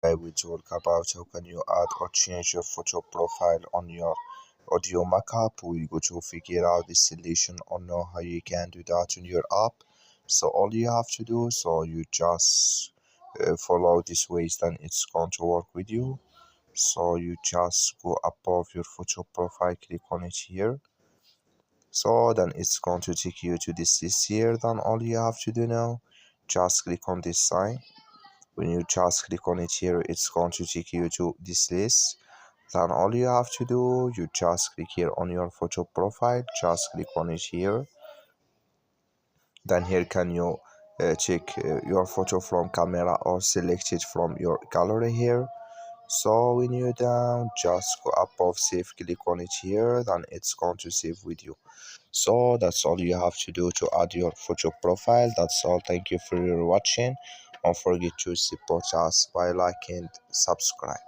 I will talk about how can you add or change your photo profile on your Audiomack app. We're going to figure out the solution or know how you can do that in your app. So all you have to do, so you just follow these ways, then it's going to work with you. So you just go above your photo profile, click on it here. So then it's going to take you to this list here. Then all you have to do now, just click on this sign. When you just click on it here, it's going to take you to this list. Then all you have to do, you just click here on your photo profile, just click on it here. Then here can you check your photo from camera or select it from your gallery here. So when you down, just go above save, click on it here, then it's going to save with you. So that's all you have to do to add your photo profile. That's all. Thank you for your watching. Don't forget to support us by liking and subscribe.